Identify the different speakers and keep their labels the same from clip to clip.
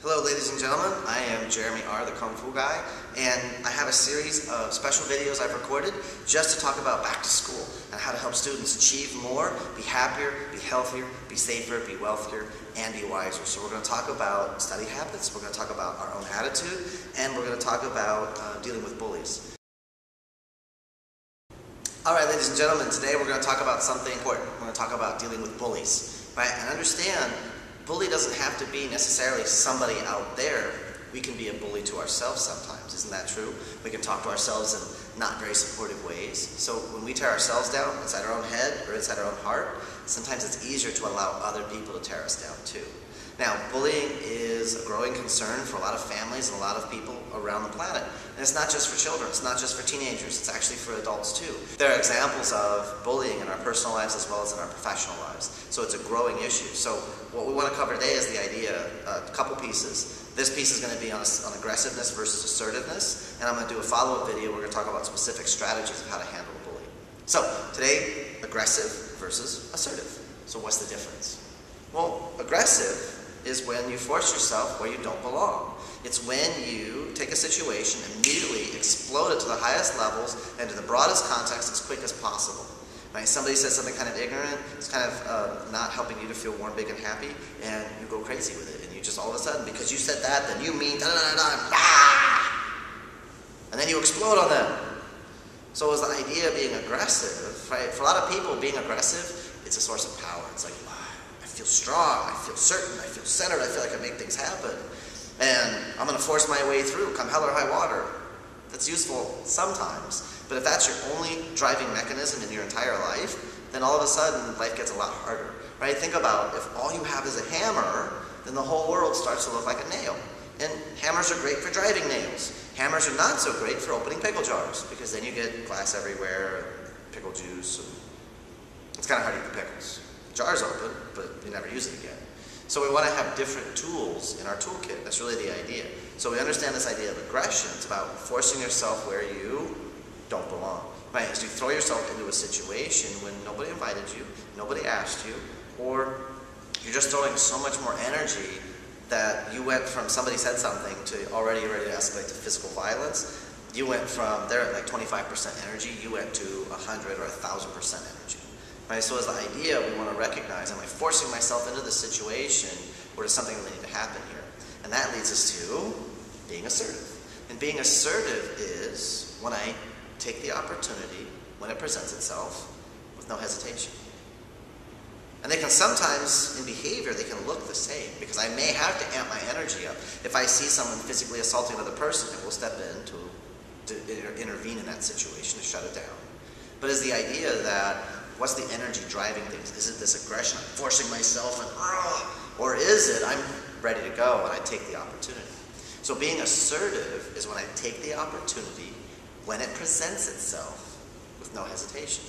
Speaker 1: Hello ladies and gentlemen, I am Jeremy R, the Kung Fu Guy, and I have a series of special videos I've recorded just to talk about back to school and how to help students achieve more, be happier, be healthier, be safer, be wealthier, and be wiser. So we're going to talk about study habits, we're going to talk about our own attitude, and we're going to talk about dealing with bullies. Alright ladies and gentlemen, today we're going to talk about something important. We're going to talk about dealing with bullies. Right? And understand, bully doesn't have to be necessarily somebody out there. We can be a bully to ourselves sometimes, isn't that true? We can talk to ourselves in not very supportive ways. So when we tear ourselves down inside our own head or inside our own heart, sometimes it's easier to allow other people to tear us down too. Now, bullying is a growing concern for a lot of families and a lot of people around the planet. And it's not just for children, it's not just for teenagers, it's actually for adults too. There are examples of bullying in our personal lives as well as in our professional lives. So it's a growing issue. So what we want to cover today is the idea, a couple pieces. This piece is going to be on aggressiveness versus assertiveness, and I'm going to do a follow-up video. We're going to talk about specific strategies of how to handle a bully. So today, aggressive versus assertive. So what's the difference? Well, aggressive is when you force yourself where you don't belong. It's when you take a situation, immediately explode it to the highest levels and to the broadest context as quick as possible. Right? Somebody says something kind of ignorant, it's kind of not helping you to feel warm, big, and happy, and you go crazy with it. And you just all of a sudden, because you said that, then you mean da-da-da-da, ah! And then you explode on them. So is the idea of being aggressive, right? For a lot of people, being aggressive, it's a source of power. It's like, wow, I feel strong, I feel certain, I feel centered, I feel like I make things happen. And I'm going to force my way through, come hell or high water. That's useful sometimes. But if that's your only driving mechanism in your entire life, then all of a sudden life gets a lot harder. Right? Think about if all you have is a hammer, then the whole world starts to look like a nail. And hammers are great for driving nails. Hammers are not so great for opening pickle jars, because then you get glass everywhere, pickle juice, and it's kind of hard to eat the pickles. The jar's open, but you never use it again. So we want to have different tools in our toolkit. That's really the idea. So we understand this idea of aggression. It's about forcing yourself where you don't belong. Right? As you throw yourself into a situation when nobody invited you, nobody asked you, or you're just throwing so much more energy that you went from somebody said something to already ready to escalate to physical violence. You went from, they're at like 25% energy, you went to 100 or 1,000% energy. Right? So as the idea, we want to recognize, am I forcing myself into this situation, or does something really need to happen here? And that leads us to being assertive. And being assertive is when I take the opportunity, when it presents itself, with no hesitation. And they can sometimes, in behavior, they can look the same, because I may have to amp my energy up. If I see someone physically assaulting another person, I will step in to intervene in that situation, to shut it down. But is the idea that, what's the energy driving things? Is it this aggression, I'm forcing myself, and or is it, I'm ready to go and I take the opportunity? So being assertive is when I take the opportunity when it presents itself with no hesitation.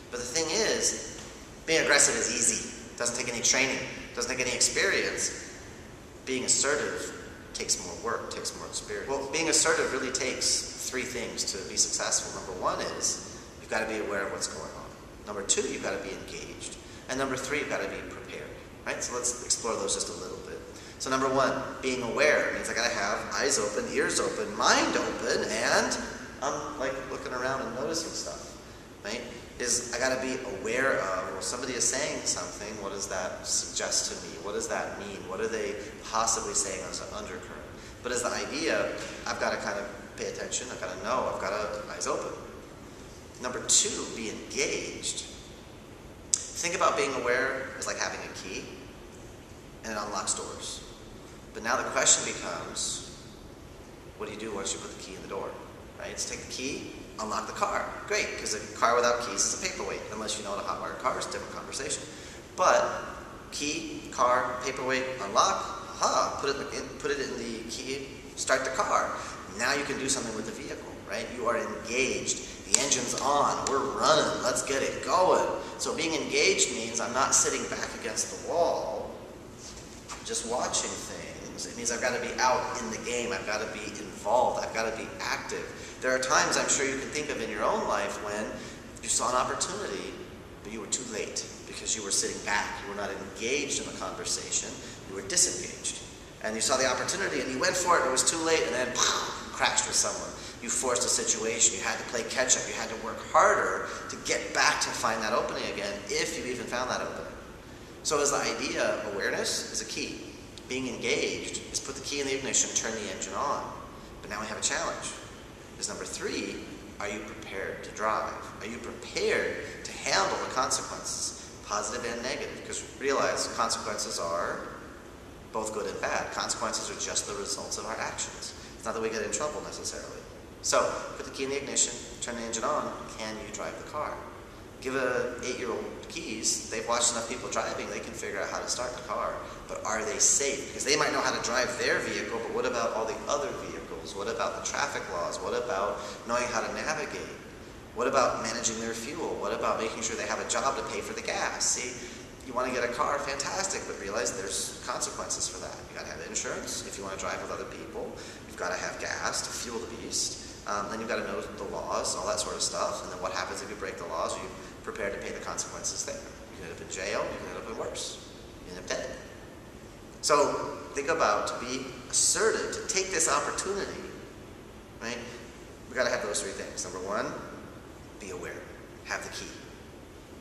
Speaker 1: But the thing is, being aggressive is easy. It doesn't take any training, doesn't take any experience. Being assertive takes more work, takes more experience. Well, being assertive really takes three things to be successful. Number one is, you've got to be aware of what's going on. Number two, you've got to be engaged. And number three, you've got to be prepared. Right? So let's explore those just a little bit. So number one, being aware means I got to have eyes open, ears open, mind open, and I'm like looking around and noticing stuff. Right? I got to be aware of, well, somebody is saying something, what does that suggest to me? What does that mean? What are they possibly saying as an undercurrent? But as the idea, I've got to kind of pay attention, I've got to know, I've got to eyes open. Number two, be engaged. Think about being aware as like having a key, and it unlocks doors. But now the question becomes, what do you do once you put the key in the door? Right? Let's take the key, unlock the car. Great, because a car without keys is a paperweight. Unless you know what a hot-wired car is, different conversation. But key, car, paperweight, unlock, aha, put it in the key, start the car. Now you can do something with the vehicle, right? You are engaged. The engine's on, we're running, let's get it going. So being engaged means I'm not sitting back against the wall, just watching things. It means I've got to be out in the game, I've got to be involved, I've got to be active. There are times I'm sure you can think of in your own life when you saw an opportunity, but you were too late because you were sitting back, you were not engaged in the conversation, you were disengaged. and you saw the opportunity and you went for it and it was too late and then crashed with someone. You forced a situation, you had to play catch up, you had to work harder to get back to find that opening again, if you even found that opening. So as the idea, awareness is a key. Being engaged is put the key in the ignition, turn the engine on. But now we have a challenge. Is number 3, are you prepared to drive? Are you prepared to handle the consequences, positive and negative? Because realize consequences are both good and bad. Consequences are just the results of our actions. It's not that we get in trouble necessarily. So, put the key in the ignition, turn the engine on, can you drive the car? Give an 8-year-old keys, they've watched enough people driving, they can figure out how to start the car. But are they safe? Because they might know how to drive their vehicle, but what about all the other vehicles? What about the traffic laws? What about knowing how to navigate? What about managing their fuel? What about making sure they have a job to pay for the gas? See, you want to get a car, fantastic, but realize there's consequences for that. You got to have insurance if you want to drive with other people. You've got to have gas to fuel the beast. Then you've got to know the laws, all that sort of stuff. And then what happens if you break the laws? Are you prepared to pay the consequences there? You can end up in jail, you can end up in worse. You end up dead. So think about, to be assertive, to take this opportunity, right? We've got to have those 3 things. Number 1, be aware. Have the key.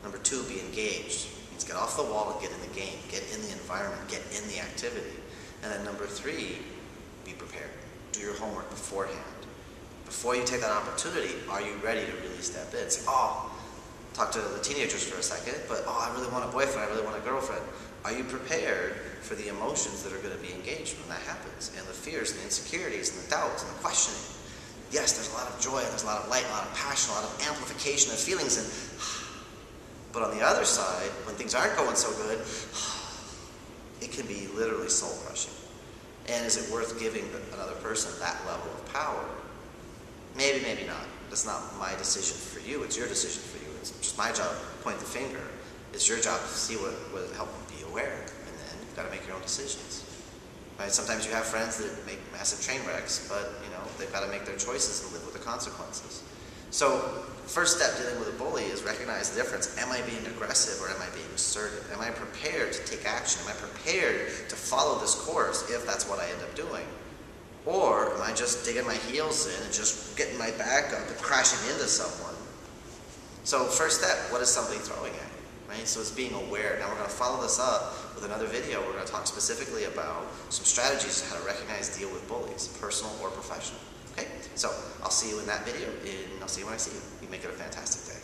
Speaker 1: Number 2, be engaged. It means get off the wall and get in the game. Get in the environment. Get in the activity. And then number 3, be prepared. Do your homework beforehand. Before you take that opportunity, are you ready to really step in? Say, talk to the teenagers for a second, but I really want a boyfriend, I really want a girlfriend. Are you prepared for the emotions that are going to be engaged when that happens? And the fears and the insecurities and the doubts and the questioning. Yes, there's a lot of joy, there's a lot of light, a lot of passion, a lot of amplification of feelings. But on the other side, when things aren't going so good, it can be literally soul-crushing. And is it worth giving another person that level of power? Maybe, maybe not. That's not my decision for you. It's your decision for you. It's just my job to point the finger. It's your job to see what would help you be aware. And then you've got to make your own decisions. Right? Sometimes you have friends that make massive train wrecks, but they've got to make their choices and live with the consequences. So, first step dealing with a bully is recognize the difference. Am I being aggressive or am I being assertive? Am I prepared to take action? Am I prepared to follow this course if that's what I end up doing? Or am I just digging my heels in and just getting my back up and crashing into someone? So first step, what is somebody throwing at you? Right? So it's being aware. Now we're going to follow this up with another video. We're going to talk specifically about some strategies to how to recognize, deal with bullies, personal or professional. Okay? So I'll see you in that video, and I'll see you when I see you. You make it a fantastic day.